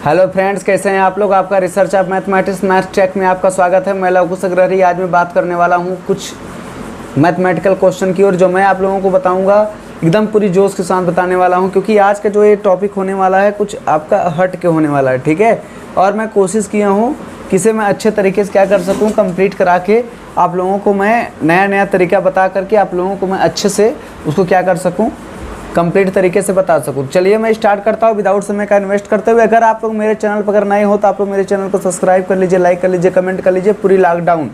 Hello friends, कैसे हैं आप लोग। आपका research of mathematics math track में आपका स्वागत है। मैं लवकुश अग्रहरी। आज मैं बात करने वाला हूं कुछ मैथमेटिकल क्वेश्चन की, और जो मैं आप लोगों को बताऊंगा एकदम पूरी जोश के साथ बताने वाला हूं, क्योंकि आज का जो ये टॉपिक होने वाला है कुछ आपका हट के होने वाला है, ठीक है। और मैं कोशिश किया हूँ कि इसे मैं अच्छे तरीके से क्या कर सकूँ, कंप्लीट करा के आप लोगों को मैं नया तरीका बता करके आप लोगों को मैं अच्छे से उसको क्या कर सकूँ, कंप्लीट तरीके से बता सकूँ। चलिए मैं स्टार्ट करता हूँ विदाउट समय का इन्वेस्ट करते हुए। अगर आप लोग मेरे चैनल पर अगर नए हो तो आप लोग मेरे चैनल को सब्सक्राइब कर लीजिए, लाइक कर लीजिए, कमेंट कर लीजिए। पूरी लॉकडाउन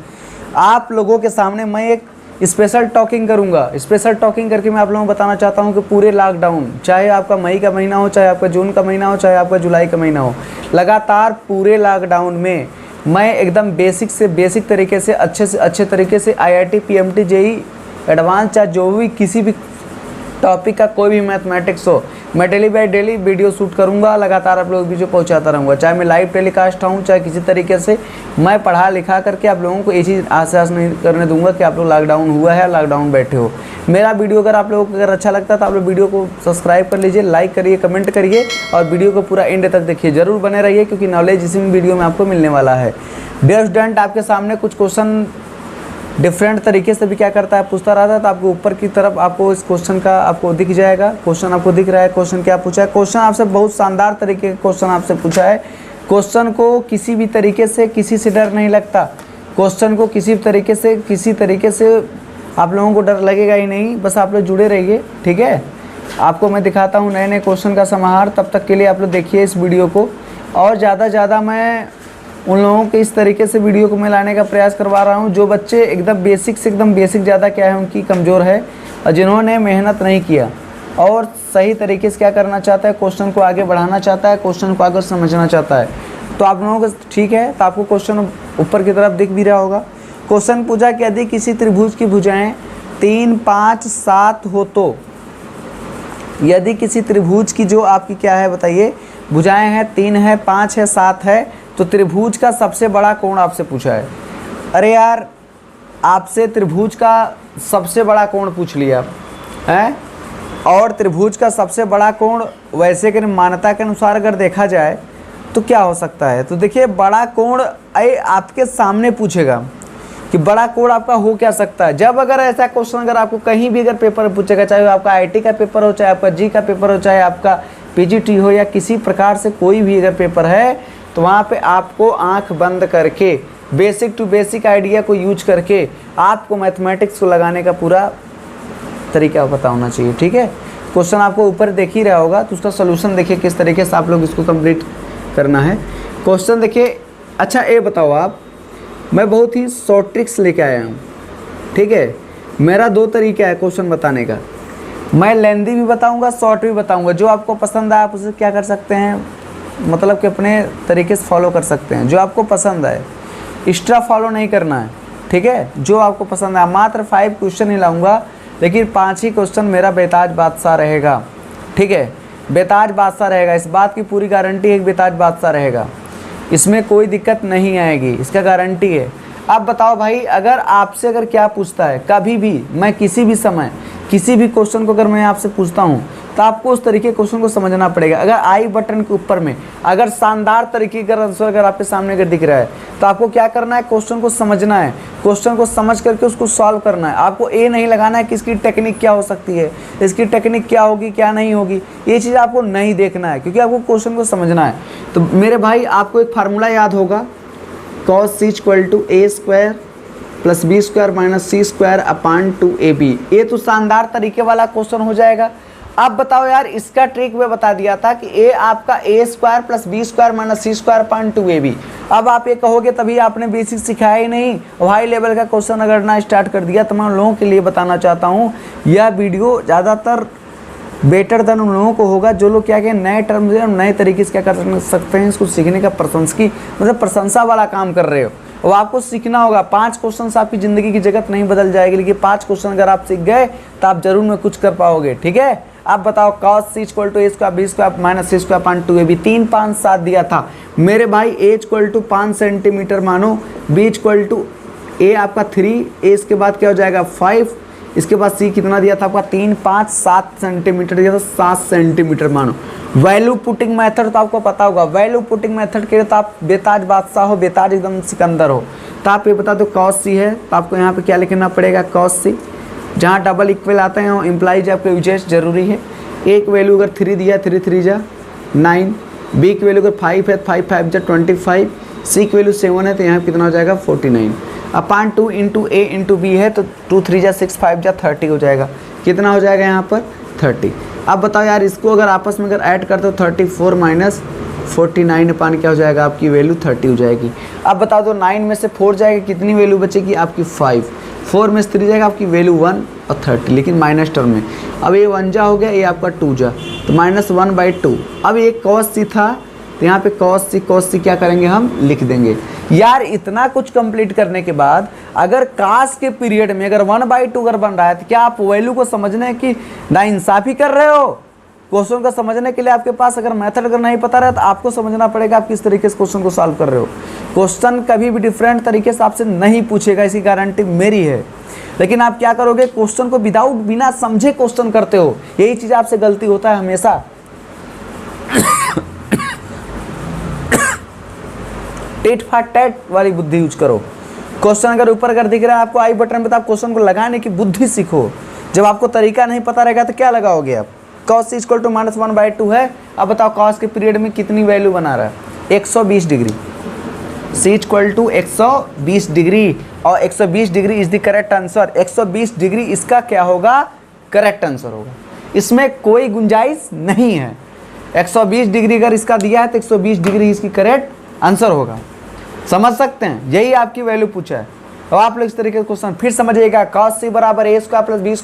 आप लोगों के सामने मैं एक स्पेशल टॉकिंग करूँगा। स्पेशल टॉकिंग करके मैं आप लोगों को बताना चाहता हूँ कि पूरे लॉकडाउन, चाहे आपका मई का महीना हो, चाहे आपका जून का महीना हो, चाहे आपका जुलाई का महीना हो, लगातार पूरे लॉकडाउन में मैं एकदम बेसिक से बेसिक तरीके से अच्छे तरीके से IIT PMT JEE एडवांस, चाहे जो भी किसी भी टॉपिक का कोई भी मैथमेटिक्स हो, मैं daily by daily video shoot करूंगा। लगातार आप लोगों के बीच में पहुंचाता रहूँगा, चाहे मैं लाइव टेलीकास्ट हूँ, चाहे किसी तरीके से मैं पढ़ा लिखा करके आप लोगों को ये चीज़ आश्वास नहीं करने दूंगा कि आप लोग लॉकडाउन हुआ है, लॉकडाउन बैठे हो। मेरा वीडियो अगर आप लोगों को अगर अच्छा लगता है तो आप लोग वीडियो को सब्सक्राइब कर लीजिए, लाइक करिए, कमेंट करिए और वीडियो को पूरा एंड तक देखिए। जरूर बने रहिए, क्योंकि नॉलेज इसी वीडियो में आपको मिलने वाला है। डियर स्टूडेंट, आपके सामने कुछ क्वेश्चन डिफरेंट तरीके से भी क्या करता है, पूछता रहता है। तो आपको ऊपर की तरफ आपको इस क्वेश्चन का आपको दिख जाएगा। क्वेश्चन आपको दिख रहा है, क्वेश्चन क्या पूछा है। क्वेश्चन आपसे बहुत शानदार तरीके का क्वेश्चन आपसे पूछा है। क्वेश्चन को किसी भी तरीके से किसी से डर नहीं लगता। क्वेश्चन को किसी तरीके से आप लोगों को डर लगेगा ही नहीं। बस आप लोग जुड़े रहिए, ठीक है। आपको मैं दिखाता हूँ नए क्वेश्चन का समाहार। तब तक के लिए आप लोग देखिए इस वीडियो को, और ज़्यादा मैं उन लोगों के इस तरीके से वीडियो को मैं लाने का प्रयास करवा रहा हूं जो बच्चे एकदम बेसिक ज़्यादा क्या है उनकी कमज़ोर है, और जिन्होंने मेहनत नहीं किया और सही तरीके से क्या करना चाहता है, क्वेश्चन को आगे बढ़ाना चाहता है, क्वेश्चन को आगे समझना चाहता है। तो आप लोगों को ठीक है, तो आपको क्वेश्चन ऊपर की तरफ दिख भी रहा होगा। क्वेश्चन पूछा कि यदि किसी त्रिभुज की भुजाएँ 3, 5, 7 हो तो, यदि किसी त्रिभुज की जो आपकी क्या है बताइए, भुजाएँ हैं 3 है, 5 है, 7 है, तो त्रिभुज का सबसे बड़ा कोण आपसे पूछा है। अरे यार, आपसे त्रिभुज का सबसे बड़ा कोण पूछ लिया है, और त्रिभुज का सबसे बड़ा कोण वैसे के मान्यता के अनुसार अगर देखा जाए तो क्या हो सकता है। तो देखिए, बड़ा कोण आपके सामने पूछेगा कि बड़ा कोण आपका हो क्या सकता है। जब अगर ऐसा क्वेश्चन अगर आपको कहीं भी अगर पेपर पूछेगा, चाहे आपका IIT का पेपर हो, चाहे आपका जी का पेपर हो, चाहे आपका PGT हो, या किसी प्रकार से कोई भी अगर पेपर है, तो वहाँ पे आपको आंख बंद करके बेसिक टू बेसिक आइडिया को यूज करके आपको मैथमेटिक्स को लगाने का पूरा तरीका पता होना चाहिए, ठीक है। क्वेश्चन आपको ऊपर देख ही रहा होगा, तो उसका सोल्यूशन देखिए किस तरीके से आप लोग इसको कंप्लीट करना है। क्वेश्चन देखिए। अच्छा, ये बताओ आप, मैं बहुत ही शॉर्ट ट्रिक्स लेके आया हूँ, ठीक है। मेरा 2 तरीका है क्वेश्चन बताने का। मैं लेंदी भी बताऊँगा, शॉर्ट भी बताऊँगा। जो आपको पसंद आए आप उसे क्या कर सकते हैं, मतलब कि अपने तरीके से फॉलो कर सकते हैं। जो आपको पसंद आए, एक्स्ट्रा फॉलो नहीं करना है, ठीक है। जो आपको पसंद आए, मात्र 5 क्वेश्चन ही लाऊंगा, लेकिन 5 ही क्वेश्चन मेरा बेताज बादशाह रहेगा, ठीक है। बेताज बादशाह रहेगा, इस बात की पूरी गारंटी है कि बेताज बादशाह रहेगा, इसमें कोई दिक्कत नहीं आएगी, इसका गारंटी है। अब बताओ भाई, अगर आपसे अगर क्या पूछता है, कभी भी मैं किसी भी समय किसी भी क्वेश्चन को अगर मैं आपसे पूछता हूँ, तो आपको उस तरीके क्वेश्चन को समझना पड़ेगा। अगर आई बटन के ऊपर में अगर शानदार तरीके का आंसर अगर आपके सामने अगर दिख रहा है, तो आपको क्या करना है, क्वेश्चन को समझना है, क्वेश्चन को समझ करके उसको सॉल्व करना है। आपको ये नहीं लगाना है कि इसकी टेक्निक क्या हो सकती है, इसकी टेक्निक क्या होगी, क्या नहीं होगी, ये चीज़ आपको नहीं देखना है, क्योंकि आपको क्वेश्चन को समझना है। तो मेरे भाई, आपको एक फार्मूला याद होगा, cos c = a² + b² - c² / 2ab। ये तो शानदार तरीके वाला क्वेश्चन हो जाएगा। अब बताओ यार, इसका ट्रिक मैं बता दिया था कि a आपका a² + b² - c² / 2ab। अब आप ये कहोगे तभी आपने बेसिक सिखाया ही नहीं, हाई लेवल का क्वेश्चन अगर ना स्टार्ट कर दिया। तो मैं उन लोगों के लिए बताना चाहता हूँ, यह वीडियो ज़्यादातर बेटर देन उन लोगों को होगा जो लोग क्या नए टर्म से नए तरीके से क्या कर सकते हैं, इसको सीखने का प्रशंसा वाला काम कर रहे हो। और आपको सीखना होगा। 5 क्वेश्चन से आपकी ज़िंदगी की जगत नहीं बदल जाएगी, लेकिन 5 क्वेश्चन अगर आप सीख गए तो आप जरूर में कुछ कर पाओगे, ठीक है। आप बताओ, cos c = a² b² - c² / 2ab। 3, 5, 7 दिया था मेरे भाई। a = 5 सेंटीमीटर मानो, b = a आपका 3, a इसके बाद क्या हो जाएगा 5, इसके बाद सी कितना दिया था आपका 3, 5, 7 सेंटीमीटर दिया था, 7 सेंटीमीटर मानो। वैल्यू पुटिंग मेथड तो आपको पता होगा, वैल्यू पुटिंग मेथड के लिए तो आप बेताज बादशाह हो, बेताज एकदम सिकंदर हो। तो आप ये बता दो cos c है तो आपको यहाँ पे क्या लिखना पड़ेगा cos c, जहाँ डबल इक्वल आते हैं इम्प्लाइज आपके यूजेस जरूरी है। ए की वैल्यू अगर 3 दिया 3 3 जा 9, बी की वैल्यू अगर 5 है 5 5 जा 25, सी की वैल्यू 7 है तो यहाँ कितना हो जाएगा 49 अपान 2 इंटू ए इंटू बी है तो 2 3 जा 6 5 जा 30 हो जाएगा। कितना हो जाएगा यहाँ पर 30। अब बताओ यार इसको अगर आपस में अगर ऐड करते हो 34 माइनस 49 अपान क्या हो जाएगा आपकी वैल्यू 30 हो जाएगी। अब बता दो 9 में से 4 जाएगा कितनी वैल्यू बचेगी आपकी 5, 4 में से 3 जाएगा आपकी वैल्यू 1 और 30, लेकिन माइनस टर्म में। अब ये 1 जा हो गया, ये आपका 2 जा तो -1/2। अब ये cos c था तो यहाँ पे cos c क्या करेंगे हम लिख देंगे। यार इतना कुछ कंप्लीट करने के बाद अगर काश के पीरियड में अगर 1/2 अगर बन रहा है तो क्या आप वैल्यू को समझने की नाइंसाफी कर रहे हो? क्वेश्चन को समझने के लिए आपके पास अगर मेथड अगर नहीं पता रहा तो आपको समझना पड़ेगा आप किस तरीके से क्वेश्चन को सॉल्व कर रहे हो। क्वेश्चन कभी भी डिफरेंट तरीके से आपसे नहीं पूछेगा, इसकी गारंटी मेरी है। लेकिन आप क्या करोगे, क्वेश्चन को विदाउट बिना समझे क्वेश्चन करते हो, यही चीज आपसे गलती होता है हमेशा। टेट फॉर टैट वाली बुद्धि यूज करो। क्वेश्चन अगर ऊपर अगर दिख रहा है आपको आई बटन पे तो आप क्वेश्चन को लगाने की बुद्धि सीखो। जब आपको तरीका नहीं पता रहेगा तो क्या लगाओगे आप, cos c = -1/2 है। अब बताओ cos के पीरियड में कितनी वैल्यू बना रहा है 120 डिग्री, c = 120 डिग्री और 120 degree is the correct answer. 120 degree इसका क्या होगा करेक्ट आंसर होगा, इसमें कोई गुंजाइश नहीं है। 120 डिग्री अगर इसका दिया है तो 120 डिग्री इसकी करेक्ट आंसर होगा। समझ सकते हैं, यही आपकी वैल्यू पूछा है। तो आप लोग इस तरीके से क्वेश्चन फिर समझिएगा। cos c = a² + b² -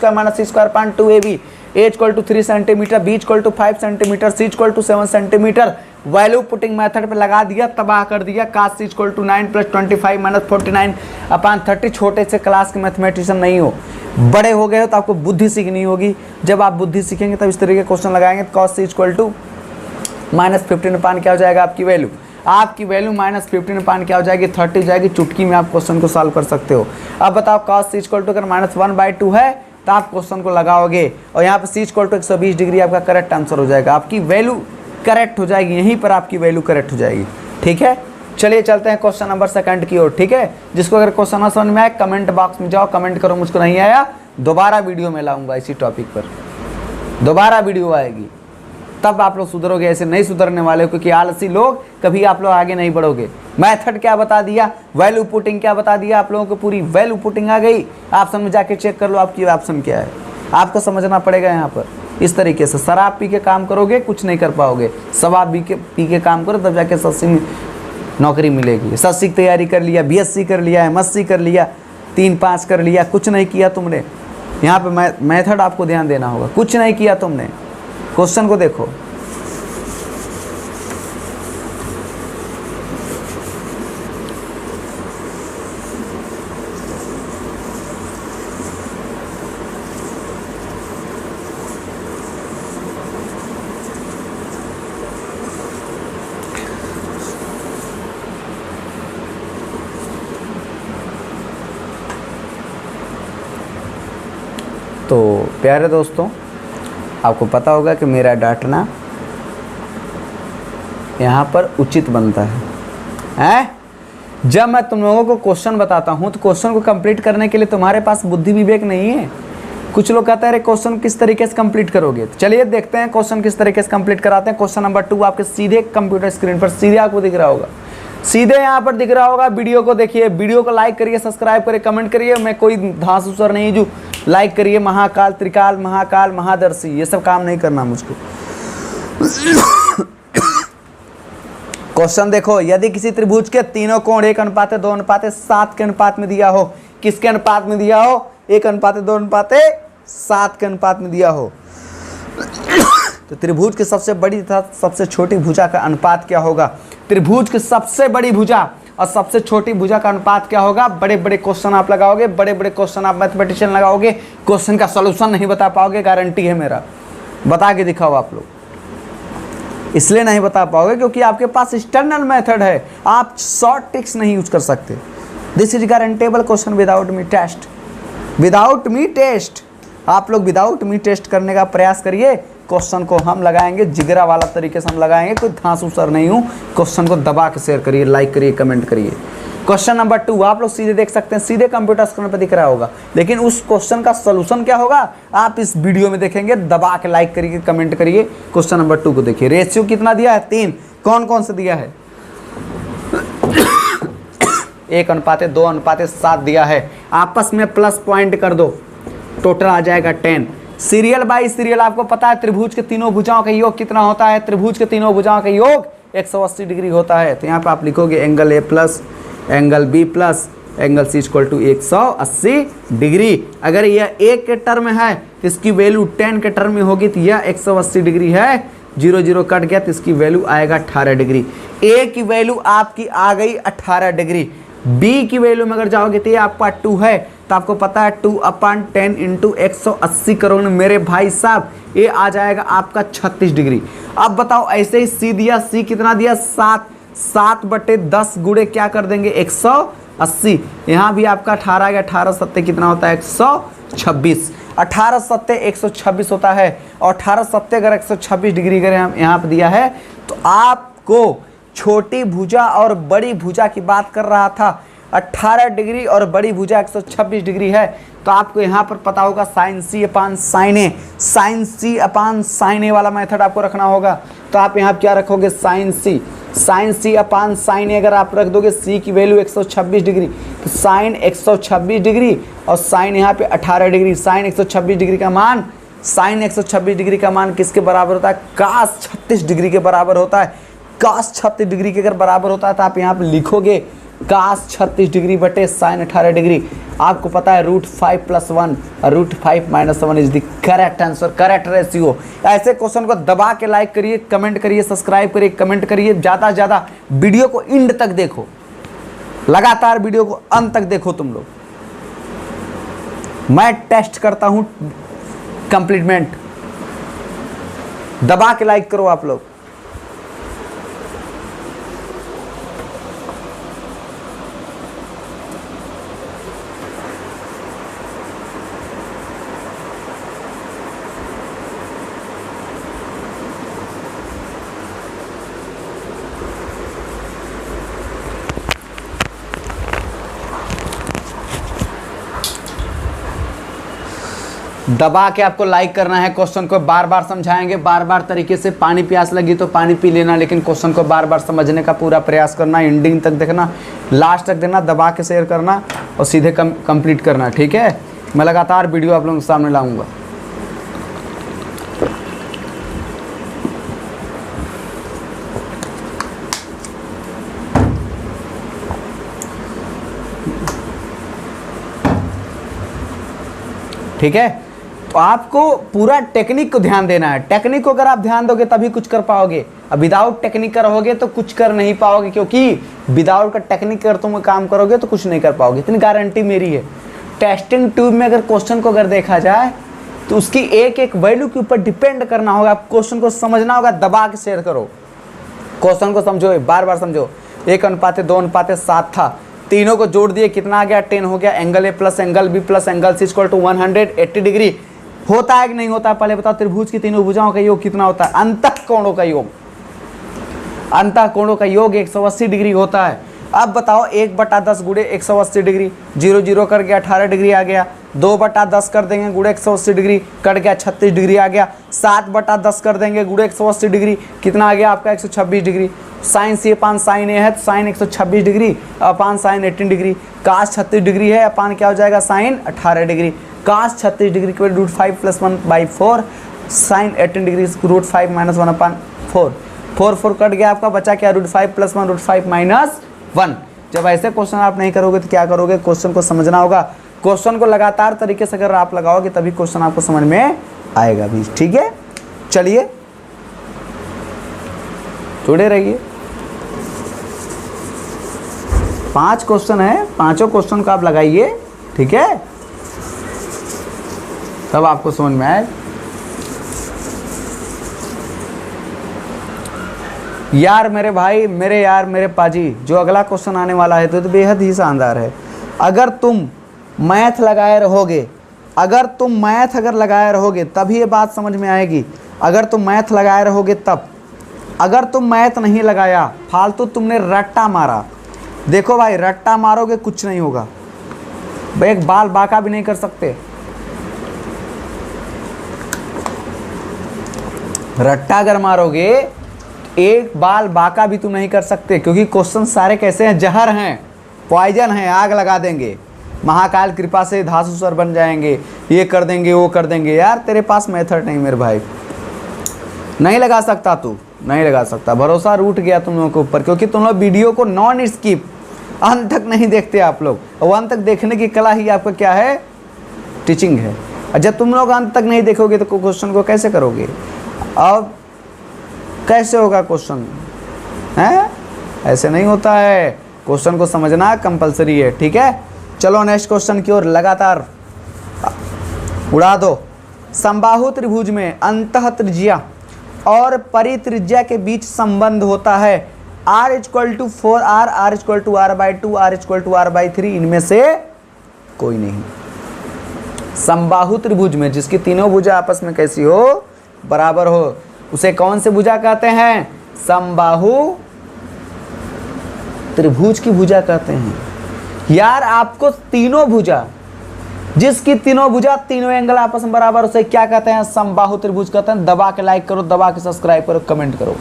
c² upon 2ab, a = 3 centimetre, b = 5 centimetre, c = 7 centimetre. Value putting method पे लगा दिया, तबाह कर दिया। cos c = 9 + 25 - 49 अपान 30। छोटे से क्लास के मैथमेटिशियन नहीं हो, बड़े हो गए हो तो आपको बुद्धि सीखनी होगी। जब आप बुद्धि सीखेंगे तब इस तरीके के क्वेश्चन लगाएंगे। cos c = -15 अपान क्या हो जाएगा आपकी वैल्यू, आपकी वैल्यू -15 अपान क्या हो जाएगी 30 हो जाएगी। चुटकी में आप क्वेश्चन को सॉल्व कर सकते हो। अब बताओ cos c = अगर -1/2 है तो आप क्वेश्चन को लगाओगे और यहाँ पे c = 120 डिग्री आपका करेक्ट आंसर हो जाएगा। आपकी वैल्यू करेक्ट हो जाएगी, यहीं पर आपकी वैल्यू करेक्ट हो जाएगी। ठीक है, चलिए चलते हैं क्वेश्चन नंबर 2 की ओर। ठीक है, जिसको अगर क्वेश्चन ना समझ में आए कमेंट बॉक्स में जाओ, कमेंट करो मुझको नहीं आया, दोबारा वीडियो में लाऊंगा इसी टॉपिक पर, दोबारा वीडियो आएगी तब आप लोग सुधरोगे। ऐसे नहीं सुधरने वाले हो क्योंकि आलसी लोग कभी आप लोग आगे नहीं बढ़ोगे। मेथड क्या बता दिया, वैल्यू पुटिंग क्या बता दिया, आप लोगों को पूरी वैल्यू पुटिंग आ गई। ऑप्शन में जाके चेक कर लो आपकी ऑप्शन क्या है, आपको समझना पड़ेगा। यहाँ पर इस तरीके से शराब पी के काम करोगे कुछ नहीं कर पाओगे, शराब पी के काम करो तब जाके SSC में नौकरी मिलेगी। SSC की तैयारी कर लिया, BSc कर लिया, MSc कर लिया, 3-5 कर लिया, कुछ नहीं किया तुमने। यहाँ पे मेथड आपको ध्यान देना होगा, कुछ नहीं किया तुमने। क्वेश्चन को देखो, तो प्यारे दोस्तों आपको पता होगा कि मेरा डांटना यहाँ पर उचित बनता है। जब मैं तुम लोगों को क्वेश्चन बताता हूँ तो क्वेश्चन को कंप्लीट करने के लिए तुम्हारे पास बुद्धि विवेक नहीं है। कुछ लोग कहते हैं अरे क्वेश्चन किस तरीके से कंप्लीट करोगे, तो चलिए देखते हैं क्वेश्चन किस तरीके से कंप्लीट कराते हैं। क्वेश्चन नंबर 2 आपके सीधे कंप्यूटर स्क्रीन पर सीधे आपको दिख रहा होगा, सीधे यहाँ पर दिख रहा होगा। वीडियो को देखिए, वीडियो को लाइक करिए, सब्सक्राइब करिए, कमेंट करिए। मैं कोई धांसुसर नहीं जो लाइक करिए, महाकाल त्रिकाल महाकाल महादर्शी ये सब काम नहीं करना मुझको। क्वेश्चन देखो, यदि किसी त्रिभुज के तीनों कोण 1:2:7 के अनुपात में दिया हो, किसके अनुपात में दिया हो, 1:2:7 के अनुपात में दिया हो, तो त्रिभुज की सबसे बड़ी तथा सबसे छोटी भुजा का अनुपात क्या होगा। त्रिभुज की सबसे बड़ी भुजा और सबसे छोटी भुजा का अनुपात क्या होगा। बड़े बड़े क्वेश्चन आप लगाओगे, बड़े बड़े क्वेश्चन आप मैथमेटिशियन लगाओगे, क्वेश्चन का सॉल्यूशन नहीं बता पाओगे, गारंटी है मेरा। बता के दिखाओ आप लोग, इसलिए नहीं बता पाओगे क्योंकि आपके पास एक्सटर्नल मेथड है, आप शॉर्ट ट्रिक्स नहीं यूज कर सकते। This is guaranteeable question without me test, without me test. आप लोग विदाउट मी टेस्ट करने का प्रयास करिए, क्वेश्चन को हम लगाएंगे जिगरा वाला तरीके से हम लगाएंगे, कोई धांसू सर नहीं हूँ। क्वेश्चन को दबा के शेयर करिए, लाइक करिए, कमेंट करिए। क्वेश्चन नंबर 2 आप लोग सीधे देख सकते हैं, सीधे कंप्यूटर स्क्रीन पर दिख रहा होगा, लेकिन उस क्वेश्चन का सोल्यूशन क्या होगा आप इस वीडियो में देखेंगे। दबा के लाइक करिए, कमेंट करिए। क्वेश्चन नंबर 2 को देखिए। रेशियो कितना दिया है? 3। कौन कौन से दिया है? 1:2:7 दिया है। आपस में प्लस पॉइंट कर दो, टोटल आ जाएगा 10। सीरियल बाय सीरियल आपको पता है त्रिभुज के तीनों भुजाओं का योग कितना होता है? त्रिभुज के तीनों भुजाओं का योग 180 डिग्री होता है। तो यहाँ पे आप लिखोगे angle A plus angle B plus angle C equal to 180 degree. अगर यह ए के टर्म है तो इसकी वैल्यू 10 के टर्म में होगी, तो यह 180 डिग्री है। 0 0 कट गया तो इसकी वैल्यू आएगा 18 डिग्री। ए की वैल्यू आपकी आ गई 18 डिग्री। बी की वैल्यू में अगर जाओगे तो ये आपका 2 है, तो आपको पता है 2/10 इंटू 180 करोगे मेरे भाई साहब, ये आ जाएगा आपका 36 डिग्री। अब बताओ ऐसे ही सी दिया, सी कितना दिया? 7। 7/10 गुणे क्या कर देंगे? 180। यहाँ भी आपका 18 या 18 सत्ते कितना होता है? 126। 18 सत्ते 126 होता है, और 18 सत्ते अगर 126 डिग्री अगर हम यहाँ पर दिया है, तो आपको छोटी भुजा और बड़ी भुजा की बात कर रहा था। 18 डिग्री और बड़ी भुजा 126 डिग्री है, तो आपको यहाँ पर पता होगा साइन सी अपान साइन ए। साइन सी अपान साइन ए वाला मेथड आपको रखना होगा। तो आप यहाँ क्या रखोगे? साइन सी। साइन सी अपान साइन ए अगर आप रख दोगे, सी की वैल्यू 126 डिग्री, तो साइन 126 डिग्री और साइन यहाँ पे 18 डिग्री। साइन 126 डिग्री का मान, साइन 126 डिग्री का मान किसके बराबर होता है? कास 36 डिग्री के बराबर होता है। कास 36 डिग्री के अगर बराबर होता है तो आप यहाँ पे लिखोगे कास 36 डिग्री बटे साइन 18 डिग्री। आपको पता है √5 + 1 और √5 - 1 is the correct answer, correct ratio. ऐसे क्वेश्चन को दबा के लाइक करिए, कमेंट करिए, सब्सक्राइब करिए, कमेंट करिए। ज़्यादा से ज़्यादा वीडियो को एंड तक देखो, लगातार वीडियो को अंत तक देखो तुम लोग। मैं टेस्ट करता हूँ कंप्लीटमेंट। दबा के लाइक करो आप लोग। दबा के आपको लाइक करना है। क्वेश्चन को बार बार समझाएंगे, बार बार तरीके से। पानी प्यास लगी तो पानी पी लेना, लेकिन क्वेश्चन को बार बार समझने का पूरा प्रयास करना, एंडिंग तक देखना, लास्ट तक देना, दबा के शेयर करना और सीधे कंप्लीट करना, ठीक है। मैं लगातार वीडियो आप लोगों के सामने लाऊंगा। ठीक है, तो आपको पूरा टेक्निक को ध्यान देना है। टेक्निक को अगर आप ध्यान दोगे तभी कुछ कर पाओगे। अब विदाउट टेक्निक रहोगे तो कुछ कर नहीं पाओगे, क्योंकि विदाउट का टेक्निक अगर तुम काम करोगे तो कुछ नहीं कर पाओगे, इतनी गारंटी मेरी है। टेस्टिंग ट्यूब में अगर क्वेश्चन को अगर देखा जाए तो उसकी एक एक वैल्यू के ऊपर डिपेंड करना होगा। आप क्वेश्चन को समझना होगा, दबा के शेयर करो, क्वेश्चन को समझो, बार बार समझो। 1:2:7 था, तीनों को जोड़ दिए कितना आ गया? 10 हो गया। Angle A plus angle B plus angle C equal to 180 degree होता है कि नहीं होता है? पहले बताओ। त्रिभुज की तीनों भुजाओं का योग कितना होता है? अंतःकोणों का योग, अंतःकोणों का योग 180 डिग्री होता है। अब बताओ 1/10 गुणे 180 डिग्री, 0 0 कर गया 18 डिग्री आ गया। 2/10 कर देंगे गुणे 180 डिग्री, कट गया 36 डिग्री आ गया। 7/10 कर देंगे गुणे 180 डिग्री, कितना आ गया आपका? 126 degree. Sine C upon sine A है तो sine 126 degree upon sine 18 degree. Cos 36 degree है अपान क्या हो जाएगा? Sign 18 degree. कास 36 डिग्री के √5 + 1/4, साइन 18 डिग्री √5 - 1/4। 4 4 कट गया आपका, बचा क्या? √5 + 1 √5 - 1। जब ऐसे क्वेश्चन आप नहीं करोगे तो क्या करोगे? क्वेश्चन को समझना होगा। क्वेश्चन को लगातार तरीके से अगर आप लगाओगे तभी क्वेश्चन आपको समझ में आएगा भी, ठीक है। चलिए जुड़े रहिए। 5 क्वेश्चन है, पांचों क्वेश्चन को आप लगाइए, ठीक है, तब आपको समझ में आए। यार मेरे भाई, मेरे यार, मेरे पाजी, जो अगला क्वेश्चन आने वाला है तो बेहद ही शानदार है। अगर तुम मैथ लगाए रहोगे, अगर तुम मैथ अगर लगाए रहोगे तभी ये बात समझ में आएगी। अगर तुम मैथ लगाए रहोगे तब, अगर तुम मैथ नहीं लगाया, फालतू तुमने रट्टा मारा, देखो भाई रट्टा मारोगे कुछ नहीं होगा भाई, एक बाल बाका भी नहीं कर सकते। रट्टा अगर मारोगे एक बाल बाका भी तुम नहीं कर सकते, क्योंकि क्वेश्चन सारे कैसे हैं, जहर हैं, पॉइजन हैं, आग लगा देंगे। महाकाल कृपा से धासु सर बन जाएंगे, ये कर देंगे वो कर देंगे। यार तेरे पास मेथड नहीं मेरे भाई, नहीं लगा सकता तू, नहीं लगा सकता। भरोसा रूठ गया तुम लोगों के ऊपर, क्योंकि तुम लोग वीडियो को नॉन स्किप अंत तक नहीं देखते आप लोग, और अंत तक देखने की कला ही आपका क्या है, टीचिंग है। और जब तुम लोग अंत तक नहीं देखोगे तो क्वेश्चन को कैसे करोगे, अब कैसे होगा क्वेश्चन है, ऐसे नहीं होता है। क्वेश्चन को समझना कंपलसरी है, ठीक है। चलो नेक्स्ट क्वेश्चन की ओर लगातार उड़ा दो। समबाहु त्रिभुज में अंतः त्रिज्या और परित्रिज्या के बीच संबंध होता है r equal to 4r, r equal to r/2, r equal to r/3, इनमें से कोई नहीं। समबाहु त्रिभुज में जिसकी तीनों भुजा आपस में कैसी हो, बराबर हो, उसे कौन से भुजा कहते हैं, समबाहु त्रिभुज की भुजा कहते हैं। यार आपको तीनों भुजा, जिसकी तीनों भुजा तीनों एंगल आपस में बराबर, उसे क्या कहते हैं, समबाहु त्रिभुज कहते हैं। दबा के लाइक करो, दबा के सब्सक्राइब करो, कमेंट करो।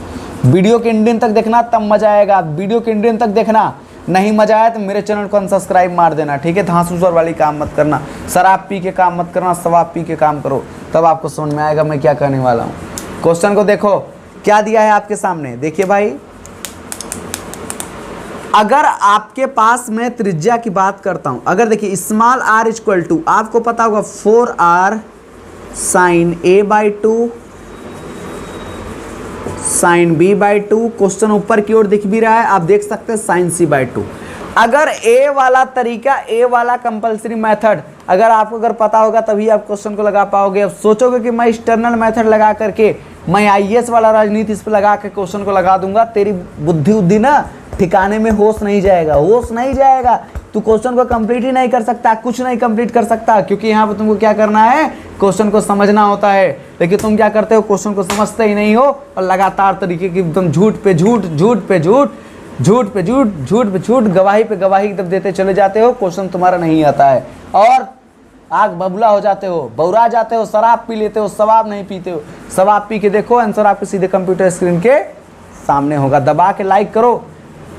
वीडियो के एंडिंग तक देखना तब मजा आएगा, वीडियो के एंडिंग तक देखना, नहीं मजा आया तो मेरे चैनल को अनसब्सक्राइब मार देना, ठीक है। धांसूसर वाली काम मत करना, शराब पी के काम मत करना, शराब पी के काम करो, तब आपको समझ में आएगा मैं क्या कहने वाला हूँ। क्वेश्चन को देखो क्या दिया है आपके सामने, देखिए भाई, अगर आपके पास मैं त्रिज्या की बात करता हूं, अगर देखिए स्मॉल r इक्वल टू, आपको पता होगा 4r sign a/2 sign b/2, question ऊपर की ओर दिख भी रहा है, आप देख सकते हैं साइन c/2। अगर a वाला तरीका, a वाला कंपलसरी मेथड अगर आपको अगर पता होगा तभी आप क्वेश्चन को लगा पाओगे। अब सोचोगे कि मैं एक्सटर्नल मेथड लगा करके, मैं IAS वाला राजनीति इस पर लगा के क्वेश्चन को लगा दूंगा, तेरी बुद्धि उद्धि ना ठिकाने में, होश नहीं जाएगा, होश नहीं जाएगा। तू क्वेश्चन को कंप्लीट ही नहीं कर सकता, कुछ नहीं कंप्लीट कर सकता, क्योंकि यहाँ पर तुमको क्या करना है, क्वेश्चन को समझना होता है। लेकिन तुम क्या करते हो, क्वेश्चन को समझते ही नहीं हो और लगातार तरीके की एकदम झूठ पे झूठ, झूठ पे झूठ, झूठ पे झूठ, झूठ पे झूठ, गवाही पे गवाही एकदम देते चले जाते हो। क्वेश्चन तुम्हारा नहीं आता है और आग बबूला हो जाते हो, बौरा जाते हो, शराब पी लेते हो, शराब नहीं पीते हो। शराब पी के देखो, आंसर आपके सीधे कंप्यूटर स्क्रीन के सामने होगा। दबा के लाइक करो,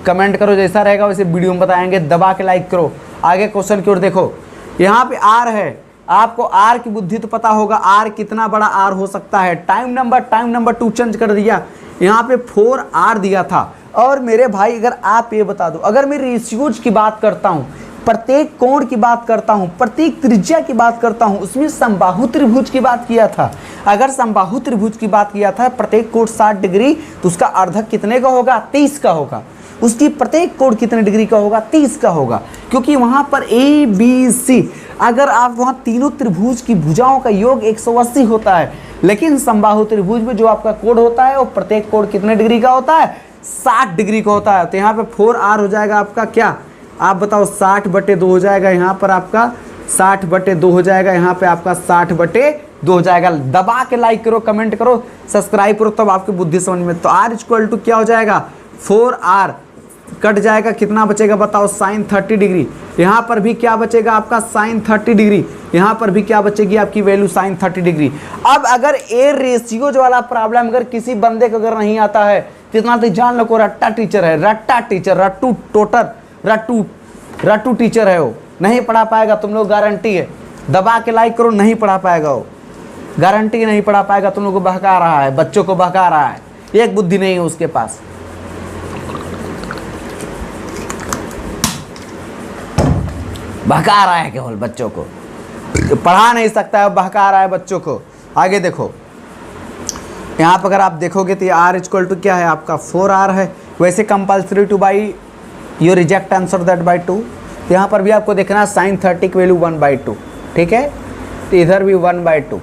कमेंट करो, जैसा रहेगा वैसे वीडियो में बताएंगे। दबा के लाइक करो। आगे क्वेश्चन की ओर देखो, यहाँ पे आर है, आपको आर की बुद्धि तो पता होगा, आर कितना बड़ा आर हो सकता है। टाइम नंबर 2 चेंज कर दिया, यहाँ पे 4r दिया था। और मेरे भाई अगर आप ये बता दो, अगर मैं रेशियोज की बात करता हूँ, प्रत्येक कोण की बात करता हूँ, प्रत्येक त्रिज्या की बात करता हूँ, उसमें समबाहु त्रिभुज की बात किया था। अगर समबाहु त्रिभुज की बात किया था, प्रत्येक कोण 60 डिग्री, तो उसका अर्धक कितने का होगा, 30 का होगा। उसकी प्रत्येक कोण कितने डिग्री का होगा, 30 का होगा, क्योंकि वहां पर ABC, अगर आप वहां तीनों त्रिभुज की भुजाओं का योग 180 होता है, लेकिन समबाहु त्रिभुज में जो आपका कोण होता है वो प्रत्येक कोण कितने डिग्री का होता है, 60 डिग्री का होता है। तो यहाँ पे 4r हो जाएगा आपका क्या, आप बताओ, 60/2 हो जाएगा, यहाँ पर आपका 60/2 हो जाएगा, यहाँ पे आपका 60/2 हो जाएगा। दबा के लाइक करो, कमेंट करो, सब्सक्राइब करो, तब आपकी बुद्धि समझ में। तो r इक्वल टू क्या हो जाएगा, 4r कट जाएगा, कितना बचेगा बताओ, साइन 30 डिग्री। यहाँ पर भी क्या बचेगा आपका, साइन 30 डिग्री। यहाँ पर भी क्या बचेगी आपकी वैल्यू, साइन 30 डिग्री। अब अगर ए रेशियोज वाला प्रॉब्लम अगर किसी बंदे को अगर नहीं आता है तो इतना तो जान लो, रट्टा टीचर है, रट्टा टीचर, रट्टू टोटर, रट्टू टीचर है वो, नहीं पढ़ा पाएगा, तुम लोग गारंटी है। दबा के लाइक करो, नहीं पढ़ा पाएगा वो, गारंटी नहीं पढ़ा पाएगा। तुम लोग को बहका रहा है, बच्चों को बहका रहा है, एक बुद्धि नहीं है उसके पास। बहका रहा है केवल बच्चों को, पढ़ा नहीं सकता है, बहका रहा है बच्चों को। आगे देखो, यहाँ पर अगर आप देखोगे तो r इक्वल टू क्या है आपका, 4r है। वैसे compulsory two by your reject answer that by 2। तो यहाँ पर भी आपको देखना साइन 30 की वैल्यू 1/2, ठीक है। तो इधर भी 1/2,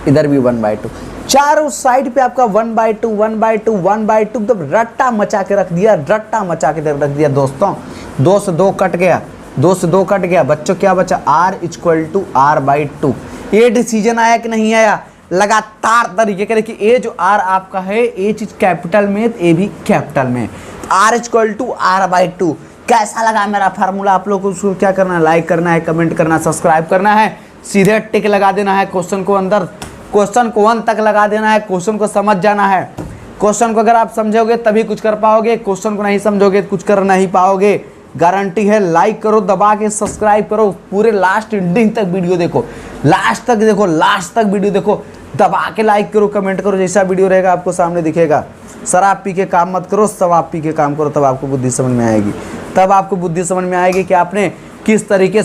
इधर भी 1/2, चारों साइड पे आपका 1/2 1/2 1/2 एकदम रट्टा मचा के रख दिया, रट्टा मचा के रख दिया दोस्तों। 2 से 2 कट गया, 2 से 2 कट गया, बच्चों क्या बचा, r इक्वल टू r/2। ये डिसीजन आया कि नहीं आया, लगातार तरीके का। देखिए ए जो आर आपका है, ए चीज कैपिटल में, ए भी कैपिटल में, R equal to R by two. कैसा लगा मेरा फार्मूला? आप लोग को उसको क्या करना है, लाइक करना है, कमेंट करना है, सब्सक्राइब करना है, सीधे टिक लगा देना है, क्वेश्चन को अंदर, क्वेश्चन को अंत तक लगा देना है, क्वेश्चन को समझ जाना है। क्वेश्चन को अगर आप समझोगे तभी कुछ कर पाओगे, क्वेश्चन को नहीं समझोगे कुछ कर नहीं पाओगे, गारंटी है। लाइक करो, दबा के सब्सक्राइब करो, पूरे लास्ट एंडिंग तक वीडियो देखो, लास्ट तक देखो, लास्ट तक वीडियो देखो, दबा के लाइक करो, कमेंट करो, जैसा वीडियो रहेगा आपको सामने दिखेगा। शराब पी के काम मत करो, शराब पी के काम करो, तब आपको बुद्धि समझ में आएगी, तब आपको बुद्धि समझ में आएगी कि आपने किस तरीके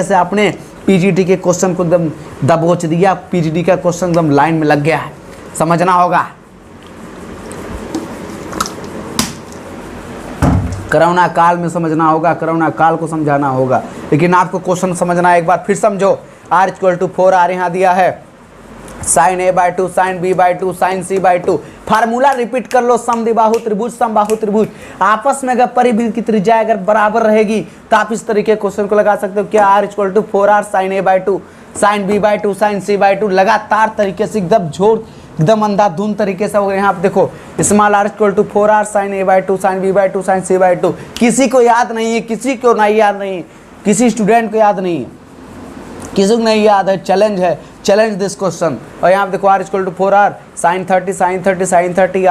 से आपने पीजीटी के क्वेश्चन को एकदम दबोच दिया, पीजीटी का क्वेश्चन एकदम लाइन में लग गया है। समझना होगा, कोरोना काल में समझना होगा, कोरोना काल को समझाना होगा, लेकिन आपको क्वेश्चन समझना है। एक बार फिर समझो, आर इक्वल टू 4r यहाँ दिया है, sine A by two, sine B by two, sine C by two. Formula repeat कर लो, समद्विबाहु त्रिभुज, समबाहु त्रिभुज आपस में अगर परिवृत्त की त्रिज्या अगर बराबर रहेगी तो आप इस तरीके क्वेश्चन को लगा सकते हो। क्या R equal to 4r sine A by two, sine B by two, sine C by two, लगातार तरीके से एकदम जोर, एकदम अंधाधुंध तरीके से। यहाँ आप देखो, small R equal to 4r sine A by two, sine B by two, sine C by two. किसी को याद नहीं है, किसी को नहीं याद नहीं, किसी स्टूडेंट को याद नहीं है, किसी को नहीं याद है, चैलेंज है, चैलेंज दिस क्वेश्चन। और यहाँ पे देखो R equal to 4r sine 30, sine 30, sine 30,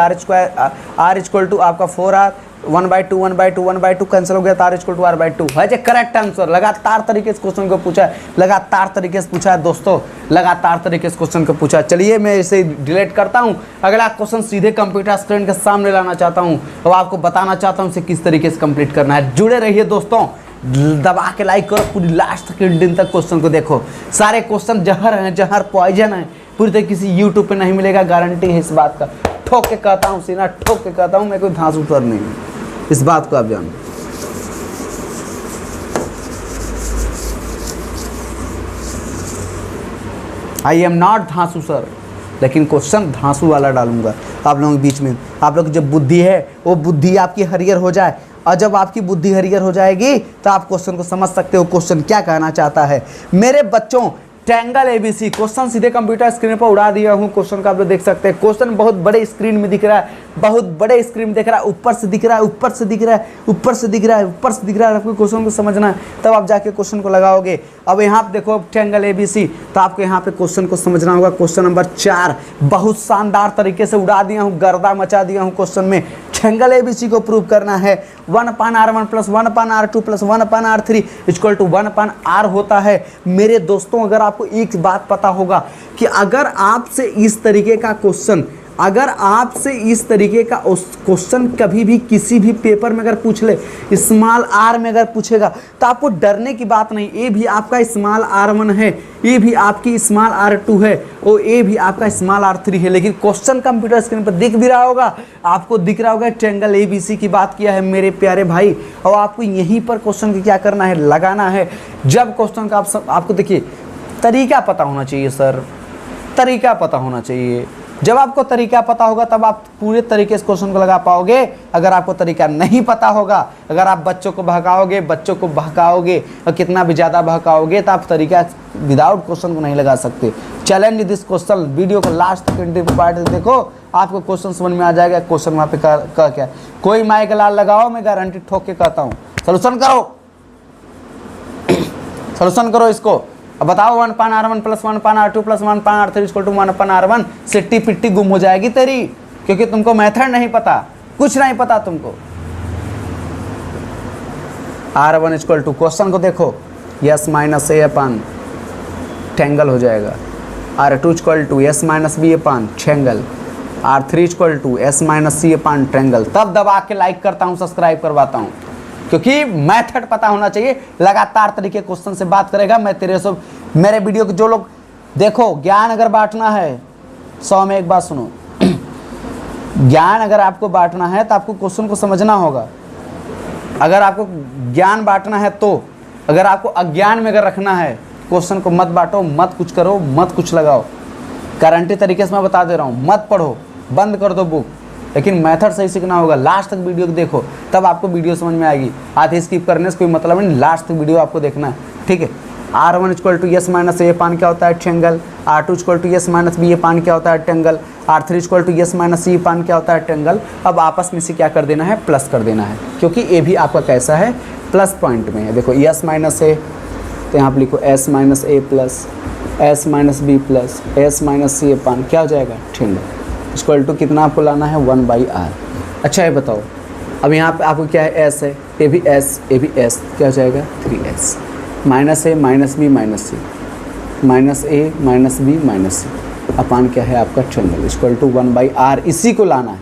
R equal to आपका 4r 1/2, 1/2, 1/2 कैंसिल हो गया, R equal to R by two है। Correct answer. लगातार तरीके से क्वेश्चन को पूछा है, लगातार तरीके से पूछा है दोस्तों, लगातार तरीके से क्वेश्चन को पूछा है। चलिए मैं इसे डिलीट करता हूँ, अगला क्वेश्चन सीधे कंप्यूटर स्क्रीन के सामने लाना चाहता हूँ और आपको बताना चाहता हूँ इसे किस तरीके से कंप्लीट करना है। जुड़े रहिए दोस्तों, दबा के लाइक करो, पूरी लास्ट तक दिन तक क्वेश्चन को देखो। सारे क्वेश्चन जहर हैं, जहर पॉइजन है, पूरी तरह किसी यूट्यूब पे नहीं मिलेगा, गारंटी है इस बात का। ठोक के कहता हूँ, सीना ठोक के कहता हूँ, मैं कोई धांसू सर नहीं हूँ, इस बात को आप जानो। आई एम नॉट धांसू सर, लेकिन क्वेश्चन धांसू वाला डालूंगा आप लोगों के बीच में। आप लोग की जब बुद्धि है वो बुद्धि आपकी हरियर हो जाए, और जब आपकी बुद्धि हरियर हो जाएगी तो आप क्वेश्चन को समझ सकते हो क्वेश्चन क्या कहना चाहता है। मेरे बच्चों, ट्रायंगल एबीसी क्वेश्चन सीधे कंप्यूटर स्क्रीन पर उड़ा दिया हूँ। क्वेश्चन का आप लोग देख सकते हैं, क्वेश्चन बहुत बड़े स्क्रीन में दिख रहा है, बहुत बड़े स्क्रीन में दिख रहा है, ऊपर से दिख रहा है, ऊपर से दिख रहा है, ऊपर से दिख रहा है, ऊपर से दिख रहा है। आपको क्वेश्चन को समझना है, तब आप जाके क्वेश्चन को लगाओगे। अब यहाँ पे देखो ट्रायंगल एबीसी, तो आपको यहाँ पे क्वेश्चन को समझना होगा। क्वेश्चन नंबर 4 बहुत शानदार तरीके से उड़ा दिया हूँ, गर्दा मचा दिया हूँ क्वेश्चन में। ट्रायंगल एबीसी को प्रूव करना है। 1/r1 plus 1/r2 plus 1/r3 equal to 1/r होता है। मेरे दोस्तों, अगर आपको एक बात पता होगा कि अगर आपसे इस तरीके का क्वेश्चन, अगर आपसे इस तरीके का क्वेश्चन कभी भी किसी भी पेपर में अगर पूछ ले, स्मॉल आर में अगर पूछेगा, तो आपको डरने की बात नहीं। ए भी आपका स्मॉल r1 है, ए भी आपकी स्मॉल r2 है, और ए भी आपका स्मॉल r3 है, लेकिन क्वेश्चन कंप्यूटर स्क्रीन पर दिख भी रहा होगा, आपको दिख रहा होगा ट्रायंगल एबीसी की बात किया है मेरे प्यारे भाई। और आपको यहीं पर क्वेश्चन की क्या करना है, लगाना है। जब क्वेश्चन का आपको देखिए तरीका पता होना चाहिए सर, तरीका पता होना चाहिए। जब आपको तरीका पता होगा तब आप पूरे तरीके से क्वेश्चन को लगा पाओगे। अगर आपको तरीका नहीं पता होगा, अगर आप बच्चों को बहकाओगे और कितना भी ज़्यादा बहकाओगे, तो आप तरीका विदाउट क्वेश्चन को नहीं लगा सकते। चैलेंज दिस क्वेश्चन, वीडियो को लास्ट तक पार्ट देखो, आपको क्वेश्चन समझ में आ जाएगा। क्वेश्चन वहाँ पे क्या, कोई माइक लाल लगाओ, मैं गारंटी ठोक के कहता हूँ। सोल्यूशन करो इसको। अब बताओ 1/r1 plus 1/r2 plus 1/r3 equal to 1/r1। सिट्टी पिट्टी गुम हो जाएगी तेरी, क्योंकि तुमको मेथड नहीं पता, कुछ नहीं पता तुमको। r1 इक्वल टू, क्वेश्चन को देखो, s minus a upon triangle हो जाएगा। r2 equal to s minus b upon triangle, r3 equal to s minus c upon triangle. तब दबा के लाइक करता हूँ, सब्सक्राइब करवाता हूँ, क्योंकि मेथड पता होना चाहिए। लगातार तरीके क्वेश्चन से बात करेगा। मैं तेरे सब मेरे वीडियो के जो लोग देखो, ज्ञान अगर बांटना है, 100 में एक बात सुनो, ज्ञान अगर आपको बांटना है तो आपको क्वेश्चन को समझना होगा। अगर आपको ज्ञान बांटना है तो, अगर आपको अज्ञान में अगर रखना है, क्वेश्चन को मत बांटो, मत कुछ करो, मत कुछ लगाओ। गारंटी तरीके से मैं बता दे रहा हूँ, मत पढ़ो, बंद कर दो बुक, लेकिन मेथड सही सीखना होगा। लास्ट तक वीडियो को देखो, तब आपको वीडियो समझ में आएगी। आधे स्किप करने से कोई मतलब नहीं, लास्ट तक वीडियो आपको देखना है, ठीक है। R1 equal to S minus A पान क्या होता है triangle, R2 equal to S minus B ये पान क्या होता है triangle, R3 equal to S minus C upon क्या होता है ट्रेंगल। अब आपस में से क्या कर देना है, प्लस कर देना है, क्योंकि ए भी आपका कैसा है, प्लस पॉइंट में है। देखो यस माइनस ए, तो यहाँ पर लिखो S minus A plus S minus B plus S minus C ए पान क्या हो जाएगा ट्रेंगल। इक्वल टू कितना आपको लाना है 1/r। अच्छा ये बताओ, अब यहाँ पे आपको क्या है, एस है, ए भी एस क्या हो जाएगा 3s, माइनस ए माइनस बी माइनस सी, माइनस ए माइनस बी माइनस सी अपान क्या है आपका ट्रेंगल इक्वल टू 1/r। इसी को लाना है,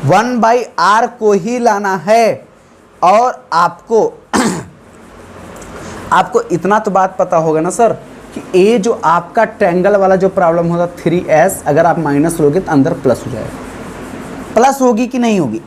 1/r को ही लाना है। और आपको आपको इतना तो बात पता होगा ना सर कि ए जो आपका ट्रायंगल वाला जो प्रॉब्लम होगा 3s, अगर आप माइनस लोगे तो अंदर प्लस हो जाएगा। प्लस होगी कि नहीं होगी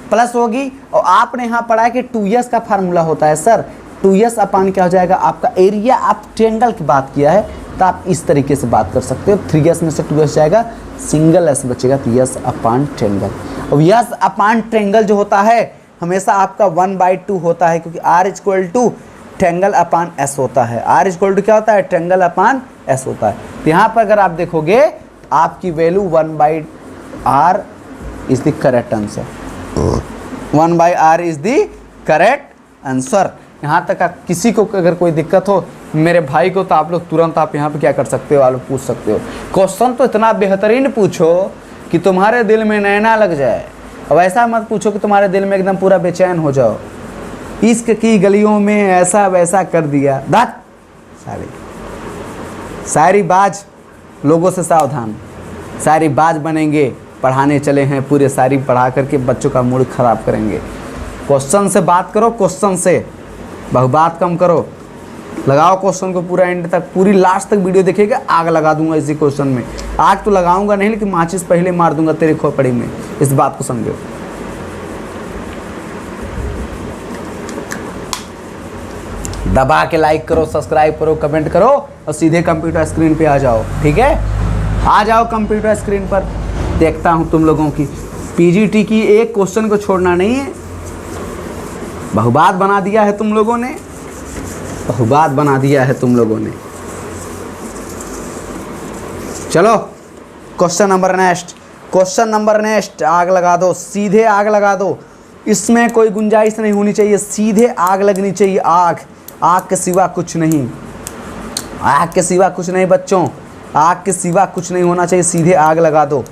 प्लस होगी। और आपने यहाँ पढ़ा है कि 2s का फार्मूला होता है सर, 2s अपान क्या हो जाएगा आपका एरिया। आप ट्रायंगल की बात किया है तो आप इस तरीके से बात कर सकते हो, 3s में से 2s जाएगा, सिंगल s बचेगा, तो यस अपान ट्रायंगल। और यस अपान ट्रायंगल जो होता है हमेशा आपका 1/2 होता है, क्योंकि r equal to triangle upon s होता है। r इक्वल टू क्या होता है, ट्रायंगल अपान s होता है। तो यहाँ पर अगर आप देखोगे आपकी value 1/r is the correct answer, 1/r is the correct answer. यहाँ तक किसी को अगर कोई दिक्कत हो मेरे भाई को, तो आप लोग तुरंत आप यहाँ पे क्या कर सकते हो, आप लोग पूछ सकते हो। क्वेश्चन तो इतना बेहतरीन पूछो कि तुम्हारे दिल में नैना लग जाए। अब ऐसा मत पूछो कि तुम्हारे दिल में एकदम पूरा बेचैन हो जाओ, इश्क की गलियों में ऐसा वैसा कर दिया। दात शायरी बाज लोगों से सावधान, शायरी बाज बनेंगे, पढ़ाने चले हैं, पूरे शायरी पढ़ा करके बच्चों का मूड खराब करेंगे। क्वेश्चन से बात करो, क्वेश्चन से बहुबात कम करो, लगाओ क्वेश्चन को पूरा एंड तक, पूरी लास्ट तक वीडियो देखिएगा। आग लगा दूंगा इसी क्वेश्चन में, आग तो लगाऊंगा नहीं लेकिन माचिस पहले मार दूंगा तेरे खोपड़ी में, इस बात को समझो। दबा के लाइक करो, सब्सक्राइब करो, कमेंट करो और सीधे कंप्यूटर स्क्रीन पे आ जाओ। ठीक है, आ जाओ कंप्यूटर स्क्रीन पर, देखता हूं तुम लोगों की पीजीटी की एक क्वेश्चन को छोड़ना नहीं है। बहुबात बना दिया है तुम लोगों ने, बहुबात बना दिया है तुम लोगों ने। चलो question number next, question number next. आग लगा दो, सीधे आग लगा दो, इसमें कोई गुंजाइश नहीं होनी चाहिए, सीधे आग लगनी चाहिए। आग, आग के सिवा कुछ नहीं, आग के सिवा कुछ नहीं बच्चों, आग के सिवा कुछ नहीं होना चाहिए, सीधे आग लगा दो,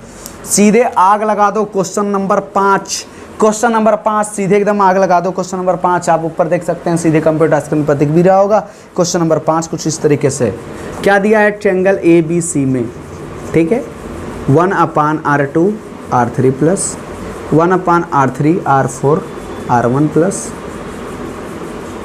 सीधे आग लगा दो। क्वेश्चन नंबर 5, क्वेश्चन नंबर 5 सीधे एकदम आग लगा दो। क्वेश्चन नंबर 5 आप ऊपर देख सकते हैं, सीधे कंप्यूटर स्क्रीन पर दिख भी रहा होगा। क्वेश्चन नंबर 5 कुछ इस तरीके से क्या दिया है, ट्रायंगल ABC में, ठीक है, 1/r2 r3 plus 1/r3 r4 r1 plus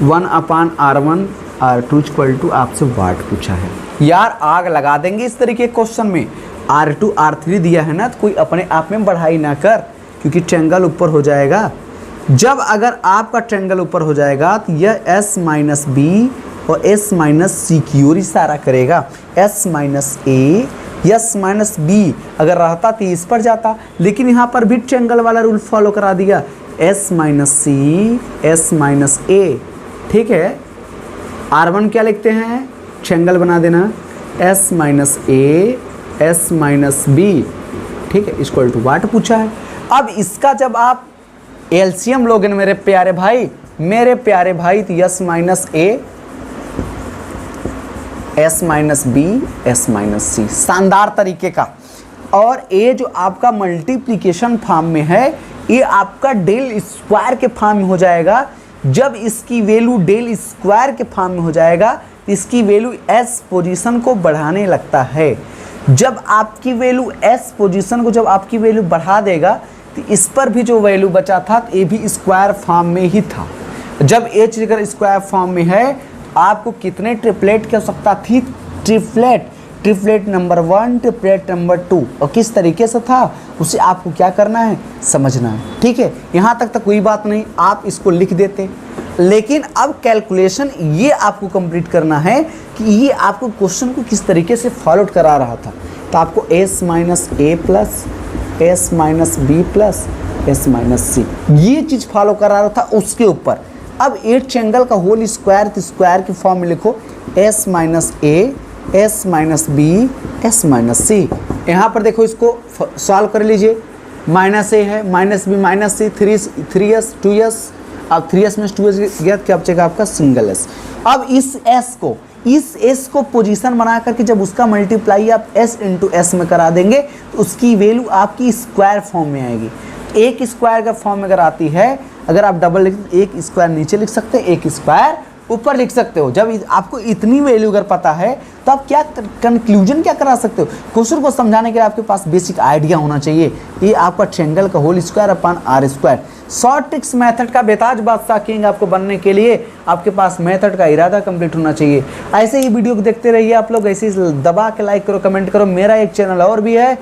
1/r1 r2 equal to आपसे वाट पूछा है। यार आग लगा देंगे इस तरीके क्वेश्चन में, r2 r3 दिया है ना, तो कोई अपने आप में बढ़ाई ना कर, क्योंकि ट्रायंगल ऊपर हो जाएगा। जब अगर आपका ट्रायंगल ऊपर हो जाएगा तो यह s माइनस बी और s माइनस सी की ओर इशारा करेगा। s minus A, s minus B अगर रहता तो इस पर जाता, लेकिन यहाँ पर भी ट्रायंगल वाला रूल फॉलो करा दिया, s माइनस सी, s माइनस ए। ठीक है, r1 क्या लिखते हैं, ट्रायंगल बना देना, s minus A, s minus B, ठीक है, इक्वल टू वाट पूछा है। अब इसका जब आप एलसीएम लोगे ना मेरे प्यारे भाई, मेरे प्यारे भाई, तो s minus A, s minus B, s minus C, शानदार तरीके का। और ये जो आपका मल्टीप्लिकेशन फॉर्म में है, ये आपका डेल स्क्वायर के फॉर्म में हो जाएगा। जब इसकी वैल्यू डेल स्क्वायर के फॉर्म में हो जाएगा तो इसकी वैल्यू s पोजीशन को बढ़ाने लगता है। जब आपकी वैल्यू s पोजीशन को जब आपकी वैल्यू बढ़ा देगा तो इस पर भी जो वैल्यू बचा था तो ये भी स्क्वायर फॉर्म में ही था। जब ये चीज़ अगर स्क्वायर फॉर्म में है, आपको कितने ट्रिपलेट की आवश्यकता थी, triplet, triplet number 1, triplet number 2, और किस तरीके से था उसे आपको क्या करना है, समझना है। ठीक है, यहाँ तक तो कोई बात नहीं, आप इसको लिख देते, लेकिन अब कैलकुलेशन ये आपको कंप्लीट करना है कि ये आपको क्वेश्चन को किस तरीके से फॉलो करा रहा था। तो आपको s minus A plus s minus B plus s minus C, ये चीज़ फॉलो करा रहा था। उसके ऊपर अब 8 ट्रायंगल का होल स्क्वायर, तो स्क्वायर की फॉर्म में लिखो s minus A, S minus B, S minus C. यहाँ पर देखो इसको सॉल्व कर लीजिए, माइनस ए है, माइनस बी, माइनस सी, 3s 2s, अब 3s में 2s गया, क्या बचेगा आपका सिंगल s। अब इस s को पोजीशन बना करके जब उसका मल्टीप्लाई आप s इंटू एस में करा देंगे तो उसकी वैल्यू आपकी स्क्वायर फॉर्म में आएगी। एक स्क्वायर का फॉर्म में अगर आती है, अगर आप डबल लिख, एक स्क्वायर नीचे लिख सकते हैं, एक स्क्वायर ऊपर लिख सकते हो। जब आपको इतनी वैल्यू अगर पता है तो आप क्या कंक्लूजन क्या करा सकते हो। क्वेश्चन को समझाने के लिए आपके पास बेसिक आइडिया होना चाहिए। ये आपका ट्रायंगल का whole square upon R square. Short tricks method का बेताज बादशाह किंग आपको बनने के लिए आपके पास मेथड का इरादा कंप्लीट होना चाहिए। ऐसे ही वीडियो को देखते रहिए आप लोग, ऐसे ही दबा के लाइक करो, कमेंट करो। मेरा एक चैनल और भी है,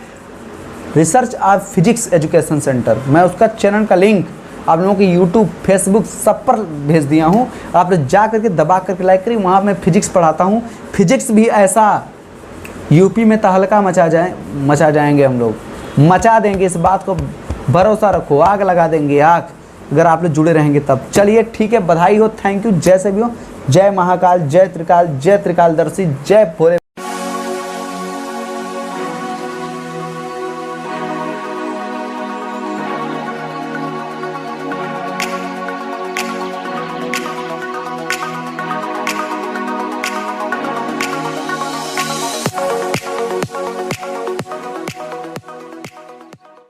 research of physics education centre. मैं उसका चैनल का लिंक आप लोगों की यूट्यूब, फेसबुक सब पर भेज दिया हूँ। आप लोग जा करके दबा करके लाइक करिए। वहाँ मैं फिजिक्स पढ़ाता हूँ। फिजिक्स भी ऐसा यूपी में तहलका मचा जाएंगे हम लोग, मचा देंगे, इस बात को भरोसा रखो। आग लगा देंगे आग, अगर आप लोग जुड़े रहेंगे तब। चलिए ठीक है, बधाई हो, थैंक यू, जैसे भी हो। जय महाकाल, जय त्रिकाल, जय त्रिकालदर्शी, जय भोले।